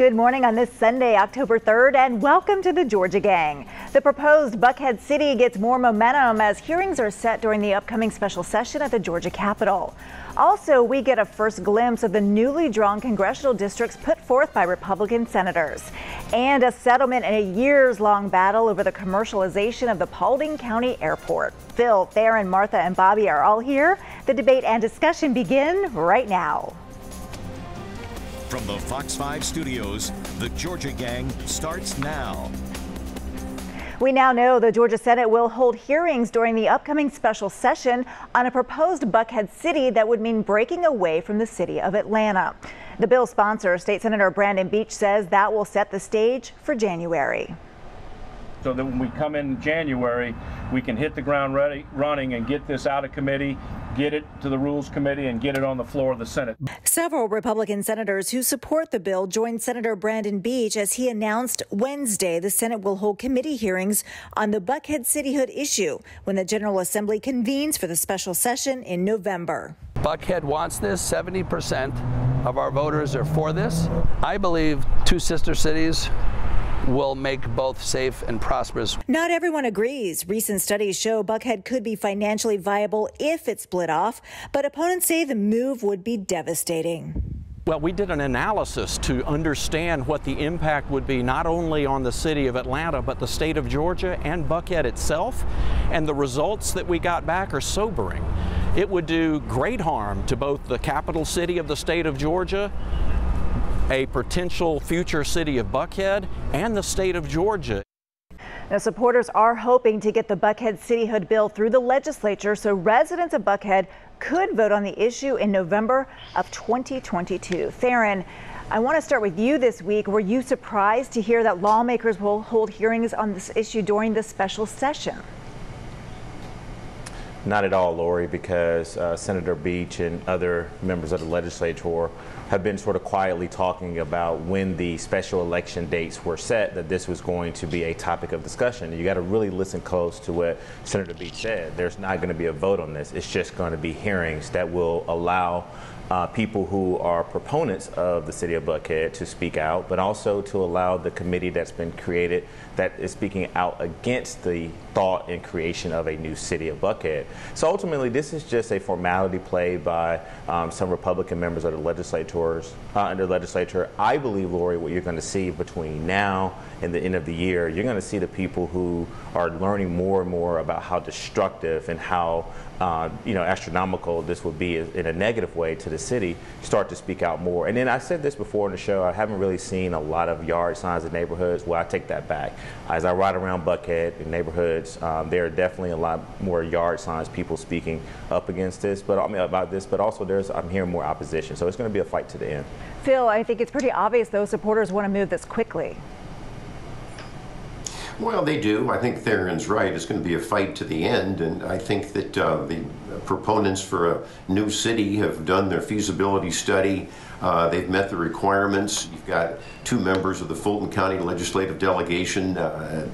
Good morning on this Sunday, October 3rd, and welcome to the Georgia Gang. The proposed Buckhead City gets more momentum as hearings are set during the upcoming special session at the Georgia Capitol. Also, we get a first glimpse of the newly drawn congressional districts put forth by Republican senators, and a settlement in a years-long battle over the commercialization of the Paulding County Airport. Phil, Theron, Martha, and Bobby are all here. The debate and discussion begin right now. From the Fox 5 studios, the Georgia Gang starts now. We now know the Georgia Senate will hold hearings during the upcoming special session on a proposed Buckhead City that would mean breaking away from the city of Atlanta. The bill's sponsor, State Senator Brandon Beach, says that will set the stage for January. So that when we come in January, we can hit the ground running and get this out of committee, get it to the Rules Committee, and get it on the floor of the Senate. Several Republican senators who support the bill joined Senator Brandon Beach as he announced Wednesday the Senate will hold committee hearings on the Buckhead cityhood issue when the General Assembly convenes for the special session in November. Buckhead wants this. 70% of our voters are for this. I believe two sister cities will make both safe and prosperous. Not everyone agrees. Recent studies show Buckhead could be financially viable if it split off, but opponents say the move would be devastating. Well, we did an analysis to understand what the impact would be not only on the city of Atlanta, but the state of Georgia and Buckhead itself. And the results that we got back are sobering. It would do great harm to both the capital city of the state of Georgia, a potential future city of Buckhead, and the state of Georgia. Now, supporters are hoping to get the Buckhead cityhood bill through the legislature so residents of Buckhead could vote on the issue in November of 2022. Theron, I want to start with you this week. Were you surprised to hear that lawmakers will hold hearings on this issue during the special session? Not at all, Lori, because Senator Beach and other members of the legislature have been sort of quietly talking about when the special election dates were set, that this was going to be a topic of discussion. You got to really listen close to what Senator Beach said. There's not going to be a vote on this. It's just going to be hearings that will allow people who are proponents of the city of Buckhead to speak out, but also to allow the committee that's been created that is speaking out against the thought and creation of a new city of Buckhead. So ultimately, this is just a formality play by some Republican members of the legislature. I believe, Lori, what you're going to see between now and the end of the year, you're going to see the people who are learning more and more about how destructive and how astronomical this would be in a negative way to the city, start to speak out more. And then I said this before in the show, I haven't really seen a lot of yard signs in neighborhoods. Well, I take that back. As I ride around Buckhead in neighborhoods, there are definitely a lot more yard signs, people speaking up against this, but about this, but also I'm hearing more opposition. So it's going to be a fight to the end. Phil, I think it's pretty obvious those supporters want to move this quickly. Well, they do. I think Theron's right. It's going to be a fight to the end, and I think that the proponents for a new city have done their feasibility study. They've met the requirements. You've got two members of the Fulton County Legislative Delegation,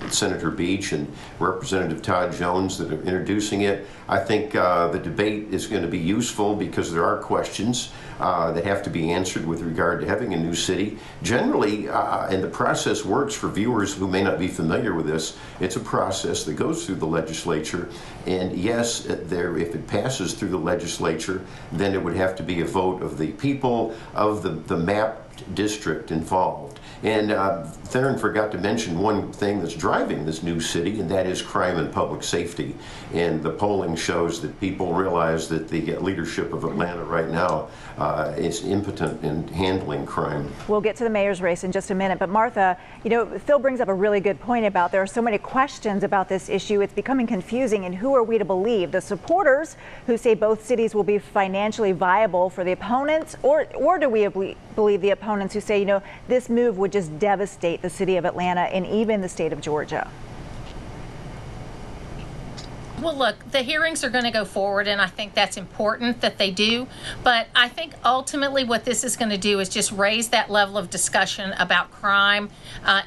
Senator Beach and Representative Todd Jones, that are introducing it. I think the debate is going to be useful because there are questions that have to be answered with regard to having a new city. Generally, and the process works for viewers who may not be familiar with this, it's a process that goes through the legislature. And yes, if it passes through the legislature, then it would have to be a vote of the people of the mapped district involved. And Theron forgot to mention one thing that's driving this new city, and that is crime and public safety. And the polling shows that people realize that the leadership of Atlanta right now is impotent in handling crime. We'll get to the mayor's race in just a minute, but Martha, Phil brings up a really good point about there are so many questions about this issue. It's becoming confusing, and who are we to believe? The supporters who say both cities will be financially viable for the opponents, or do we believe the opponents who say, this move would just devastate the city of Atlanta and even the state of Georgia? Well, look, the hearings are going to go forward, and I think that's important that they do. But I think ultimately what this is going to do is just raise that level of discussion about crime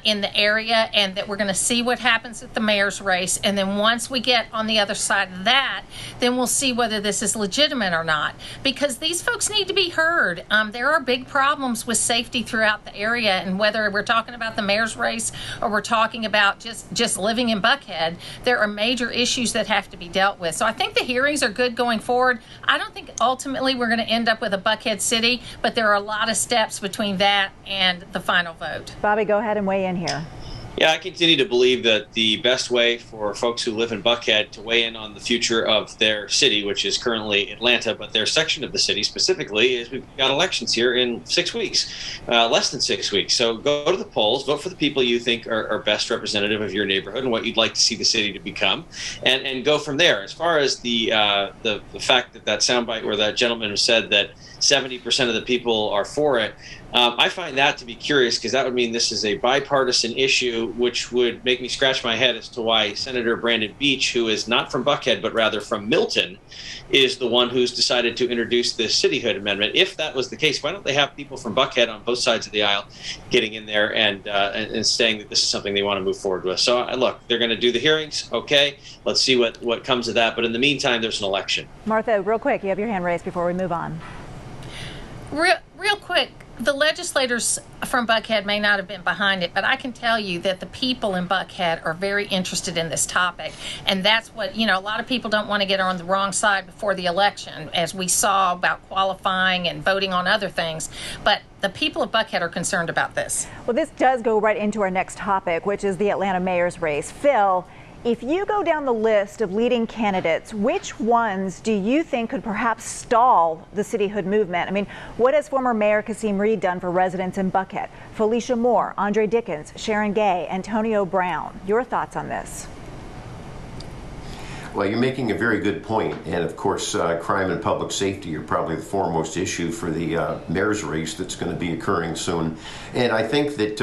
in the area, and that we're going to see what happens at the mayor's race. And then once we get on the other side of that, then we'll see whether this is legitimate or not. Because these folks need to be heard. There are big problems with safety throughout the area, and whether we're talking about the mayor's race or we're talking about just living in Buckhead, there are major issues that have to be dealt with. So I think the hearings are good going forward. I don't think ultimately we're going to end up with a Buckhead City, but there are a lot of steps between that and the final vote. Bobby, go ahead and weigh in here. Yeah, I continue to believe that the best way for folks who live in Buckhead to weigh in on the future of their city, which is currently Atlanta, but their section of the city specifically, is we've got elections here in 6 weeks, less than 6 weeks. So go to the polls, vote for the people you think are best representative of your neighborhood and what you'd like to see the city to become, and go from there. As far as the fact that soundbite where that gentleman said that 70% of the people are for it, I find that to be curious, because that would mean this is a bipartisan issue, which would make me scratch my head as to why Senator Brandon Beach, who is not from Buckhead but rather from Milton, is the one who's decided to introduce this cityhood amendment. If that was the case, why don't they have people from Buckhead on both sides of the aisle getting in there and saying that this is something they want to move forward with? So look, they're going to do the hearings. Okay, let's see what comes of that. But in the meantime, there's an election. Martha, real quick, you have your hand raised before we move on. Real quick, the legislators from Buckhead may not have been behind it, but I can tell you that the people in Buckhead are very interested in this topic. And that's what, a lot of people don't want to get on the wrong side before the election, as we saw about qualifying and voting on other things. But the people of Buckhead are concerned about this. Well, this does go right into our next topic, which is the Atlanta mayor's race. Phil, if you go down the list of leading candidates, which ones do you think could perhaps stall the cityhood movement? I mean, what has former Mayor Kasim Reed done for residents in Buckhead? Felicia Moore, Andre Dickens, Sharon Gay, Antonio Brown. Your thoughts on this? Well, you're making a very good point. And of course, crime and public safety are probably the foremost issue for the mayor's race that's going to be occurring soon. And I think that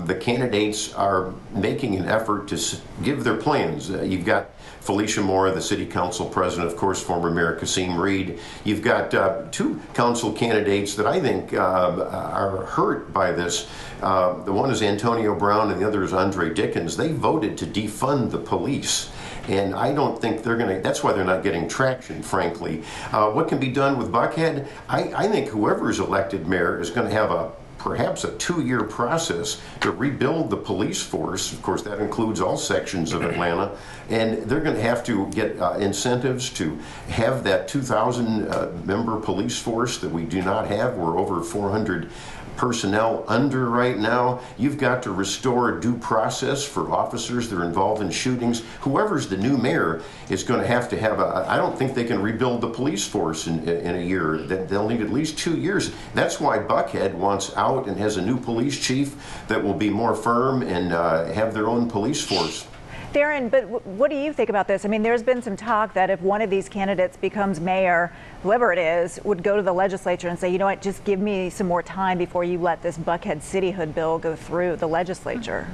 the candidates are making an effort to give their plans. You've got Felicia Moore, the city council president, of course, former Mayor Kasim Reed. You've got two council candidates that I think are hurt by this. The one is Antonio Brown and the other is Andre Dickens. They voted to defund the police. And I don't think they're going to, that's why they're not getting traction, frankly. What can be done with Buckhead? I think whoever is elected mayor is going to have perhaps a 2-year process to rebuild the police force. Of course, that includes all sections of Atlanta. And they're going to have to get incentives to have that 2,000 member police force that we do not have. We're over 400 personnel under right now. You've got to restore due process for officers that are involved in shootings. Whoever's the new mayor is going to have I don't think they can rebuild the police force in a year. They'll need at least 2 years. That's why Buckhead wants out and has a new police chief that will be more firm and have their own police force. Darren, but what do you think about this? I mean, there's been some talk that if one of these candidates becomes mayor, whoever it is, would go to the legislature and say, you know what, just give me some more time before you let this Buckhead cityhood bill go through the legislature.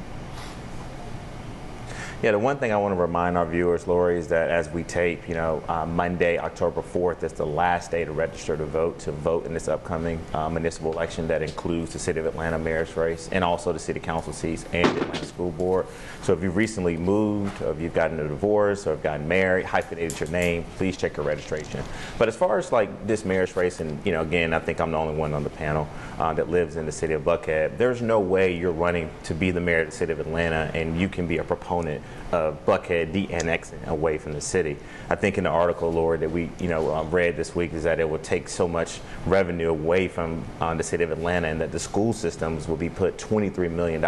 Yeah, the one thing I want to remind our viewers, Lori, is that as we tape, Monday, October 4th is the last day to register to vote in this upcoming municipal election that includes the City of Atlanta mayor's race and also the city council seats and the Atlanta School Board. So if you've recently moved, or if you've gotten a divorce, or have gotten married, hyphenated your name, please check your registration. But as far as like this mayor's race, and again, I think I'm the only one on the panel that lives in the city of Buckhead, there's no way you're running to be the mayor of the City of Atlanta and you can be a proponent of Buckhead de-annexing away from the city. I think in the article, Lord, that we read this week is that it will take so much revenue away from the City of Atlanta and that the school systems will be put $23 million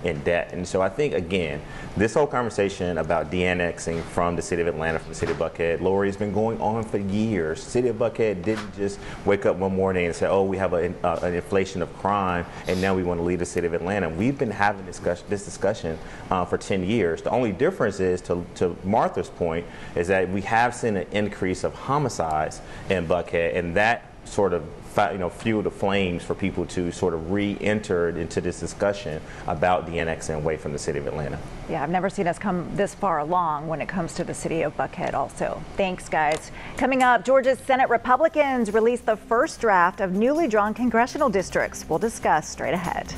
in debt. And so I think, again, this whole conversation about de-annexing from the City of Atlanta, from the City of Buckhead, Lori, has been going on for years. City of Buckhead didn't just wake up one morning and say, oh, we have an inflation of crime and now we want to leave the City of Atlanta. We've been having this discussion for 10 years. The only difference is, to Martha's point, is that we have seen an increase of homicides in Buckhead, and that sort of fuel the flames for people to sort of re-enter into this discussion about the annexing away from the city of Atlanta. Yeah, I've never seen us come this far along when it comes to the city of Buckhead also. Thanks, guys. Coming up, Georgia's Senate Republicans released the first draft of newly drawn congressional districts. We'll discuss straight ahead.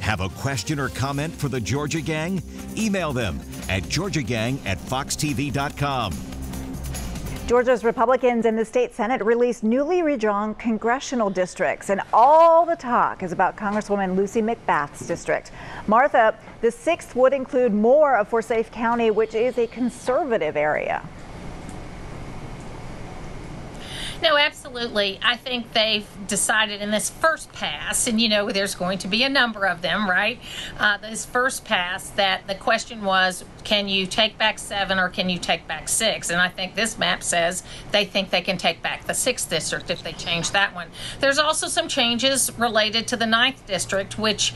Have a question or comment for the Georgia Gang? Email them at georgiagang@foxtv.com. Georgia's Republicans in the state Senate released newly redrawn congressional districts, and all the talk is about Congresswoman Lucy McBath's district. Martha, the 6th would include more of Forsyth County, which is a conservative area. No, absolutely. I think they've decided in this first pass, and there's going to be a number of them, right? This first pass, that the question was, can you take back 7 or can you take back 6? And I think this map says they think they can take back the 6th district if they change that one. There's also some changes related to the 9th district, which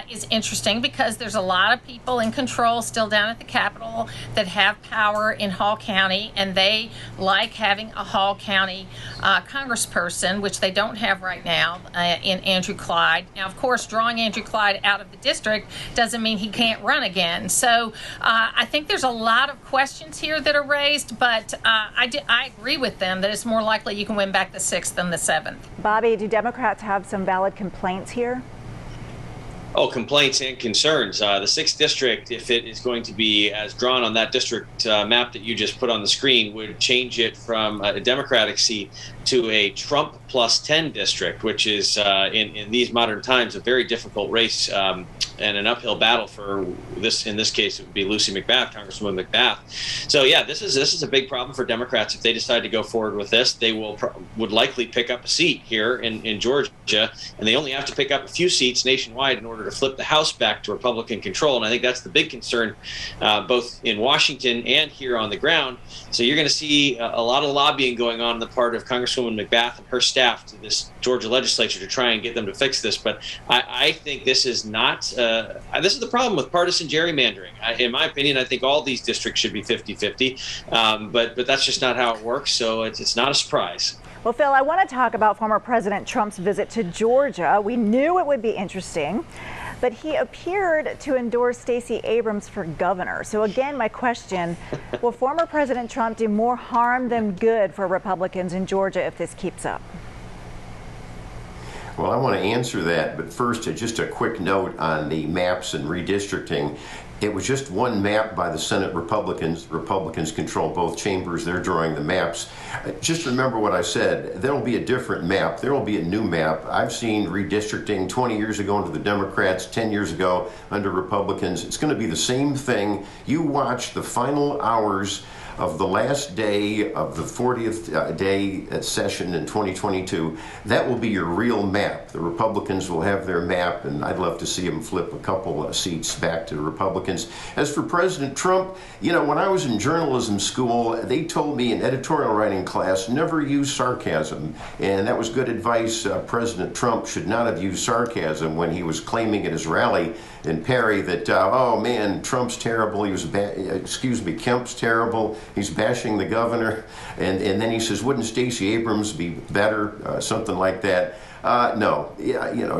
is interesting because there's a lot of people in control still down at the Capitol that have power in Hall County, and they like having a Hall County congressperson, which they don't have right now in Andrew Clyde. Now, of course, drawing Andrew Clyde out of the district doesn't mean he can't run again. So I think there's a lot of questions here that are raised, but I agree with them that it's more likely you can win back the 6th than the 7th. Bobby, do Democrats have some valid complaints here? Oh, complaints and concerns. The 6th district, if it is going to be as drawn on that district map that you just put on the screen, would change it from a Democratic seat to a Trump plus 10 district, which is in these modern times a very difficult race and an uphill battle for this. In this case, it would be Lucy McBath, Congresswoman McBath. So yeah, this is a big problem for Democrats. If they decide to go forward with this, they would likely pick up a seat here in Georgia, and they only have to pick up a few seats nationwide in order to flip the House back to Republican control. And I think that's the big concern, both in Washington and here on the ground. So you're going to see a lot of lobbying going on the part of Congresswoman McBath and her staff to this Georgia legislature to try and get them to fix this. But I think this is not, this is the problem with partisan gerrymandering. In my opinion, I think all these districts should be 50-50, but that's just not how it works. So it's not a surprise. Well, Phil, I want to talk about former President Trump's visit to Georgia. We knew it would be interesting, but he appeared to endorse Stacey Abrams for governor. So again, my question, will former President Trump do more harm than good for Republicans in Georgia if this keeps up? Well, I want to answer that, but first, just a quick note on the maps and redistricting. It was just one map by the Senate Republicans. Republicans control both chambers. They're drawing the maps. Just remember what I said. There will be a different map. There will be a new map. I've seen redistricting 20 years ago under the Democrats, 10 years ago under Republicans. It's going to be the same thing. You watch the final hours of the last day of the 40th day session in 2022, that will be your real map. The Republicans will have their map, and I'd love to see them flip a couple seats back to the Republicans. As for President Trump, you know, when I was in journalism school, they told me in editorial writing class, never use sarcasm. And that was good advice. President Trump should not have used sarcasm when he was claiming at his rally in Perry that, oh man, Trump's terrible, he was, Kemp's terrible, he's bashing the governor, and then he says, wouldn't Stacey Abrams be better, something like that. No,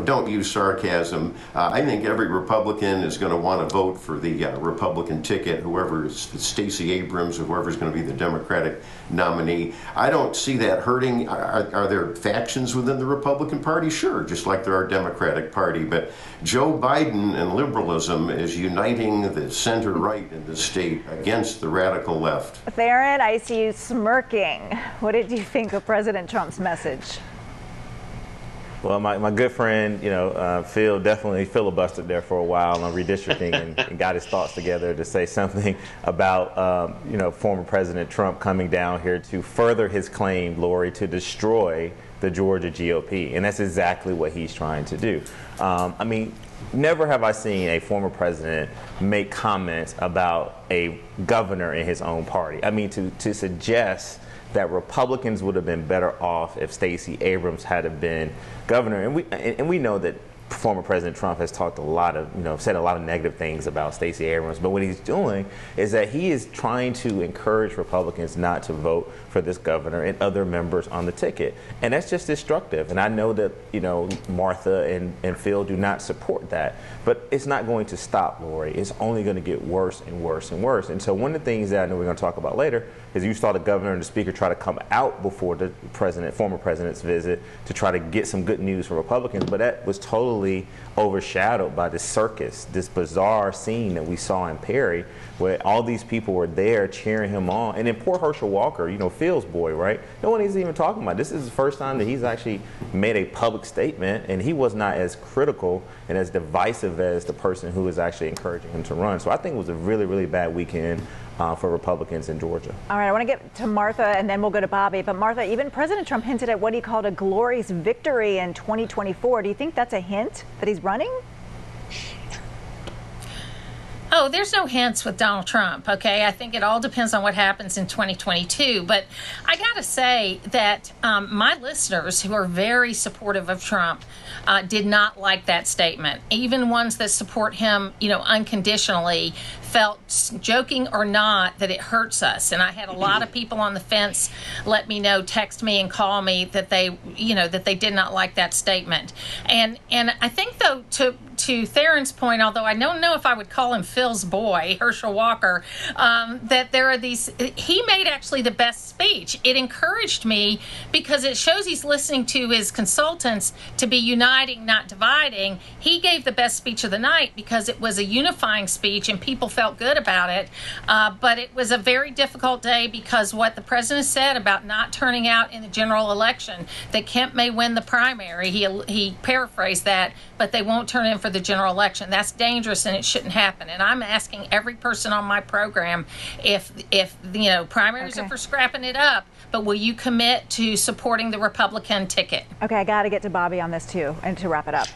don't use sarcasm. I think every Republican is going to want to vote for the Republican ticket, whoever is Stacey Abrams or whoever's going to be the Democratic nominee. I don't see that hurting. Are there factions within the Republican Party? Sure, just like there are Democratic Party. But Joe Biden and liberalism is uniting the center-right in the state against the radical left. Theron, I see you smirking. What did you think of President Trump's message? Well, my good friend, Phil definitely filibustered there for a while on redistricting and got his thoughts together to say something about, former President Trump coming down here to further his claim, Lori, to destroy the Georgia GOP. And that's exactly what he's trying to do. I mean, never have I seen a former president make comments about a governor in his own party. I mean, to suggest that Republicans would have been better off if Stacey Abrams had been governor. And we know that former President Trump has talked a lot of, said a lot of negative things about Stacey Abrams, but what he's doing is that he is trying to encourage Republicans not to vote for this governor and other members on the ticket. And that's just destructive. And I know that, Martha and Phil do not support that, but it's not going to stop, Lori. It's only going to get worse and worse and worse. And so one of the things that I know we're going to talk about later is you saw the governor and the speaker try to come out before the former president's visit to try to get some good news for Republicans, but that was totally overshadowed by this circus, this bizarre scene that we saw in Perry, where all these people were there cheering him on. And then poor Herschel Walker, Phil's boy, right? No one is even talking about. This is the first time that he's actually made a public statement, and he was not as critical and as divisive as the person who is actually encouraging him to run. So I think it was a really, really bad weekend for Republicans in Georgia. All right, I want to get to Martha and then we'll go to Bobby. But Martha, even President Trump hinted at what he called a glorious victory in 2024. Do you think that's a hint that he's running? Oh, there's no hints with Donald Trump, okay? I think it all depends on what happens in 2022. But I got to say that my listeners who are very supportive of Trump did not like that statement. Even ones that support him, unconditionally, felt, joking or not, that it hurts us. And I had a lot of people on the fence let me know, text me and call me that they, that they did not like that statement. And I think, though, to Theron's point, although I don't know if I would call him Phil's boy, Herschel Walker, that there are these, he made actually the best speech. It encouraged me because it shows he's listening to his consultants to be uniting, not dividing. He gave the best speech of the night because it was a unifying speech and people felt good about it. But it was a very difficult day because what the president said about not turning out in the general election, that Kemp may win the primary, he paraphrased that, but they won't turn in for the general election. That's dangerous and it shouldn't happen. And I'm asking every person on my program if primaries are for scrapping it up, but will you commit to supporting the Republican ticket? Okay, I got to get to Bobby on this too, and to wrap it up.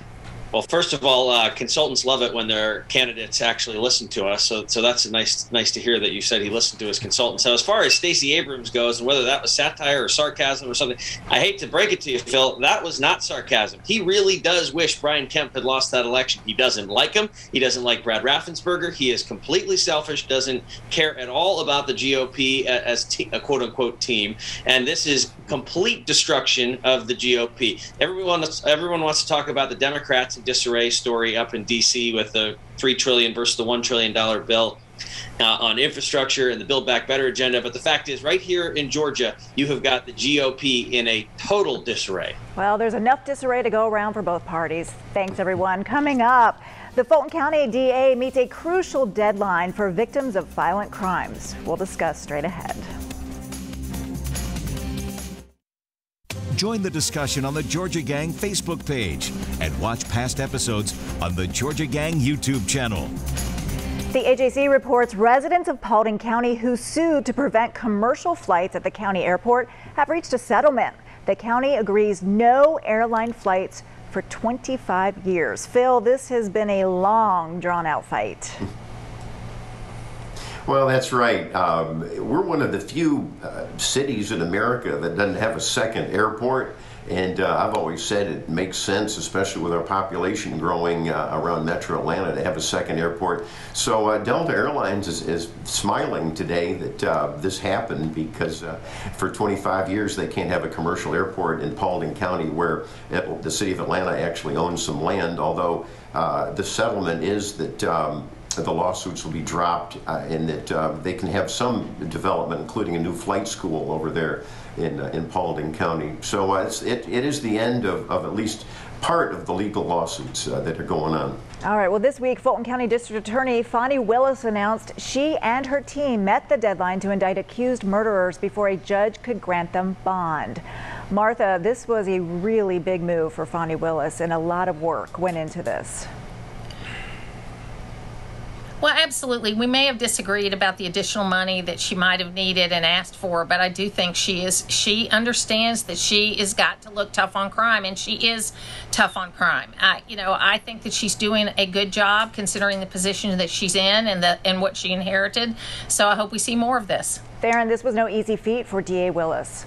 Well, first of all, consultants love it when their candidates actually listen to us. So that's nice to hear that you said he listened to his consultants. So as far as Stacey Abrams goes, and whether that was satire or sarcasm or something, I hate to break it to you, Phil, that was not sarcasm. He really does wish Brian Kemp had lost that election. He doesn't like him. He doesn't like Brad Raffensperger. He is completely selfish, doesn't care at all about the GOP as a quote-unquote team. And this is complete destruction of the GOP. Everyone wants to talk about the Democrats in disarray story up in D.C. with the $3 trillion versus the $1 trillion bill on infrastructure and the Build Back Better agenda. But the fact is, right here in Georgia, you have got the GOP in a total disarray. Well, there's enough disarray to go around for both parties. Thanks, everyone. Coming up, the Fulton County DA meets a crucial deadline for victims of violent crimes. We'll discuss straight ahead. Join the discussion on the Georgia Gang Facebook page and watch past episodes on the Georgia Gang YouTube channel. The AJC reports residents of Paulding County who sued to prevent commercial flights at the county airport have reached a settlement. The county agrees no airline flights for 25 years. Phil, this has been a long, drawn-out fight. Well, that's right. We're one of the few cities in America that doesn't have a second airport. And I've always said it makes sense, especially with our population growing around Metro Atlanta, to have a second airport. So Delta Airlines is smiling today that this happened because for 25 years they can't have a commercial airport in Paulding County, where the city of Atlanta actually owns some land, although the settlement is that the lawsuits will be dropped and that they can have some development, including a new flight school over there in Paulding County. So it is the end of at least part of the legal lawsuits that are going on. All right, well, this week, Fulton County District Attorney Fonnie Willis announced she and her team met the deadline to indict accused murderers before a judge could grant them bond. Martha, this was a really big move for Fonnie Willis, and a lot of work went into this. Well, absolutely. We may have disagreed about the additional money that she might have needed and asked for, but I do think she understands that she has got to look tough on crime, and she is tough on crime. I think that she's doing a good job considering the position that she's in and what she inherited. So I hope we see more of this. Theron, this was no easy feat for DA Willis.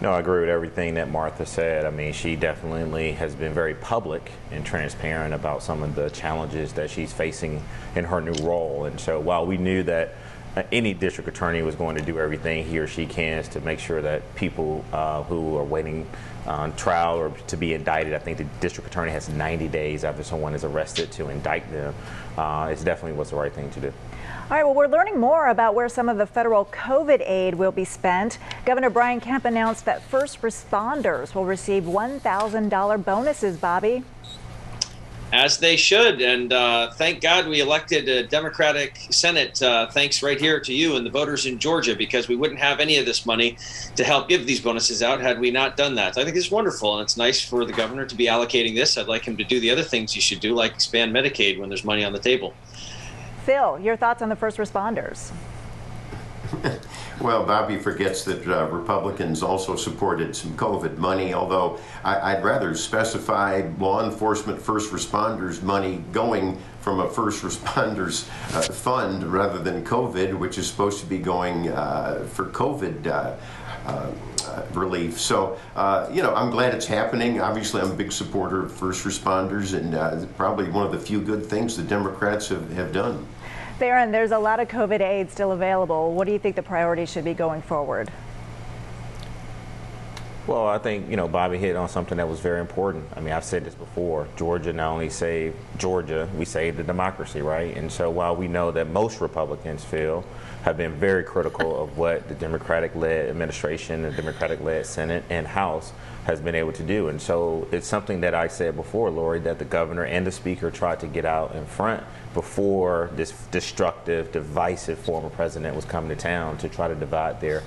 No, I agree with everything that Martha said. I mean, she definitely has been very public and transparent about some of the challenges that she's facing in her new role. And so while we knew that any district attorney was going to do everything he or she can to make sure that people who are waiting on trial or to be indicted, I think the district attorney has 90 days after someone is arrested to indict them. It's definitely what's the right thing to do. All right, well, we're learning more about where some of the federal COVID aid will be spent. Governor Brian Kemp announced that first responders will receive $1,000 bonuses, Bobby. As they should, and thank God we elected a Democratic Senate, thanks right here to you and the voters in Georgia, because we wouldn't have any of this money to help give these bonuses out had we not done that. I think it's wonderful, and it's nice for the governor to be allocating this. I'd like him to do the other things he should do, like expand Medicaid when there's money on the table. Phil, your thoughts on the first responders? Well, Bobby forgets that Republicans also supported some COVID money, although I'd rather specify law enforcement first responders money going from a first responders fund rather than COVID, which is supposed to be going for COVID relief. So, you know, I'm glad it's happening. Obviously, I'm a big supporter of first responders, and probably one of the few good things the Democrats have done. Theron, there's a lot of COVID aid still available. What do you think the priority should be going forward? Well, I think, you know, Bobby hit on something that was very important. I mean, I've said this before. Georgia not only saved Georgia, we saved the democracy, right? And so while we know that most Republicans have been very critical of what the Democratic-led administration, the Democratic-led Senate and House has been able to do. And so it's something that I said before, Lori, that the governor and the speaker tried to get out in front before this destructive, divisive former president was coming to town to try to divide their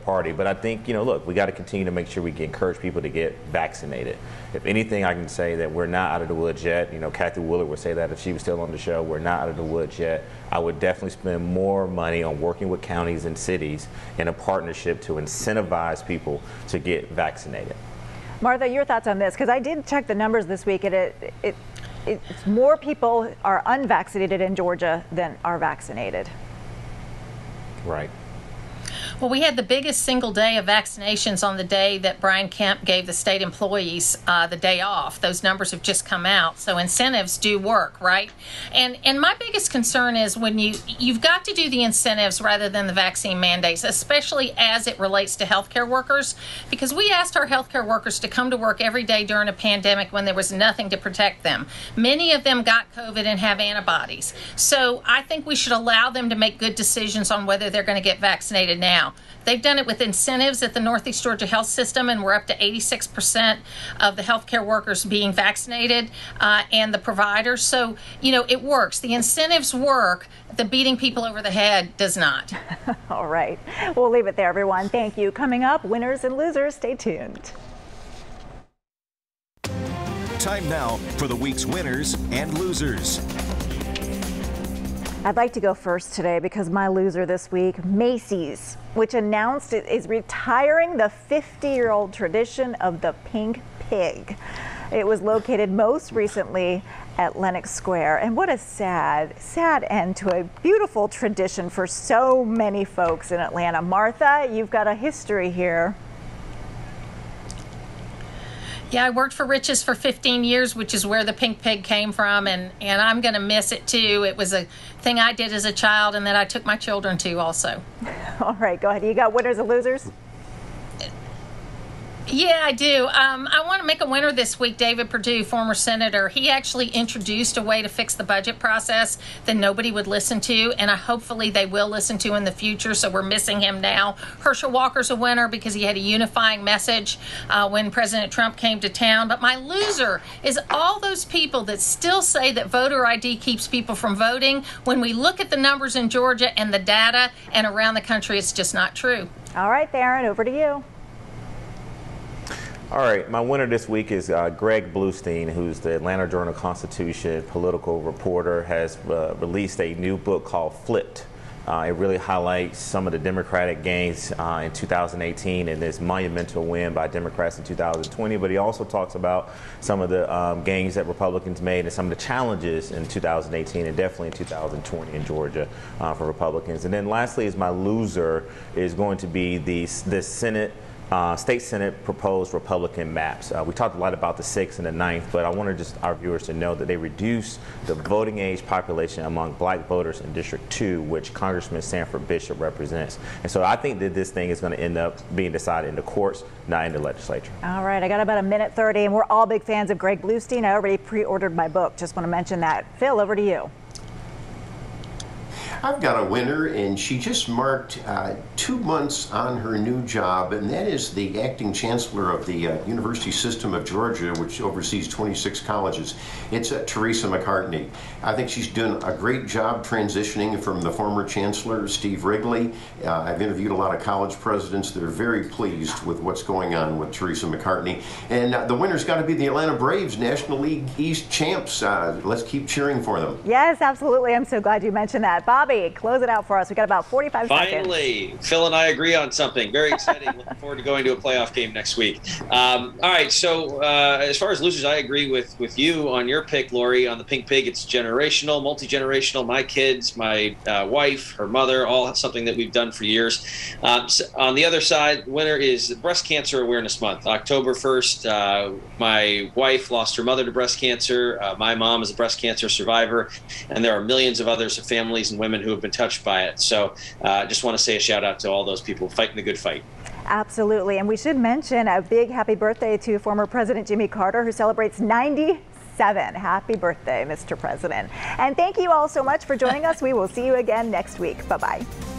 party. But I think, you know, look, we got to continue to make sure we can encourage people to get vaccinated. If anything, I can say that we're not out of the woods yet. You know, Kathy Willard would say that if she was still on the show. We're not out of the woods yet. I would definitely spend more money on working with counties and cities in a partnership to incentivize people to get vaccinated. Martha, your thoughts on this? Because I did check the numbers this week, and it's more people are unvaccinated in Georgia than are vaccinated. Right. Well, we had the biggest single day of vaccinations on the day that Brian Kemp gave the state employees the day off. Those numbers have just come out. So incentives do work, right? And my biggest concern is when you've got to do the incentives rather than the vaccine mandates, especially as it relates to healthcare workers, because we asked our healthcare workers to come to work every day during a pandemic when there was nothing to protect them. Many of them got COVID and have antibodies. So I think we should allow them to make good decisions on whether they're going to get vaccinated now. They've done it with incentives at the Northeast Georgia Health System, and we're up to 86% of the healthcare workers being vaccinated and the providers. So, you know, it works. The incentives work. The beating people over the head does not. All right. We'll leave it there, everyone. Thank you. Coming up, winners and losers. Stay tuned. Time now for the week's winners and losers. I'd like to go first today because my loser this week, Macy's, which announced it is retiring the 50-year-old tradition of the pink pig. It was located most recently at Lenox Square. And what a sad, sad end to a beautiful tradition for so many folks in Atlanta. Martha, you've got a history here. Yeah, I worked for Riches for 15 years, which is where the pink pig came from, and I'm going to miss it too. It was a thing I did as a child and that I took my children to also. All right, go ahead. You got winners and losers? Yeah, I do. I want to make a winner this week. David Perdue, former senator, he actually introduced a way to fix the budget process that nobody would listen to, and hopefully they will listen to in the future, so we're missing him now. Herschel Walker's a winner because he had a unifying message when President Trump came to town. But my loser is all those people that still say that voter ID keeps people from voting. When we look at the numbers in Georgia and the data and around the country, it's just not true. All right, Theron, over to you. All right, my winner this week is Greg Bluestein, who's the Atlanta Journal-Constitution political reporter, has released a new book called Flipped. It really highlights some of the Democratic gains in 2018 and this monumental win by Democrats in 2020, but he also talks about some of the gains that Republicans made and some of the challenges in 2018 and definitely in 2020 in Georgia for Republicans. And then lastly is my loser is going to be the Senate State Senate proposed Republican maps. We talked a lot about the 6th and the 9th, but I wanted just our viewers to know that they reduced the voting age population among black voters in District 2, which Congressman Sanford Bishop represents. And so I think that this thing is going to end up being decided in the courts, not in the legislature. All right, I got about a minute 30, and we're all big fans of Greg Bluestein. I already pre-ordered my book. Just want to mention that. Phil, over to you. I've got a winner, and she just marked 2 months on her new job, and that is the acting chancellor of the University System of Georgia, which oversees 26 colleges. It's Teresa McCartney. I think she's doing a great job transitioning from the former chancellor, Steve Wrigley. I've interviewed a lot of college presidents. They're very pleased with what's going on with Teresa McCartney. And the winner's got to be the Atlanta Braves, National League East champs. Let's keep cheering for them. Yes, absolutely. I'm so glad you mentioned that. Bobby, close it out for us. We got about 45 seconds. Finally, Phil and I agree on something. Very exciting. Looking forward to going to a playoff game next week. All right, so as far as losers, I agree with you on your pick, Lori, on the Pink Pig. It's generational, multi-generational. My kids, my wife, her mother, all something that we've done for years. So on the other side, winner is Breast Cancer Awareness Month. October 1st, my wife lost her mother to breast cancer. My mom is a breast cancer survivor, and there are millions of others, of families and women who have been touched by it. So just want to say a shout out to all those people fighting the good fight. Absolutely. And we should mention a big happy birthday to former President Jimmy Carter, who celebrates 97. Happy birthday, Mr. President. And thank you all so much for joining us. We will see you again next week. Bye-bye.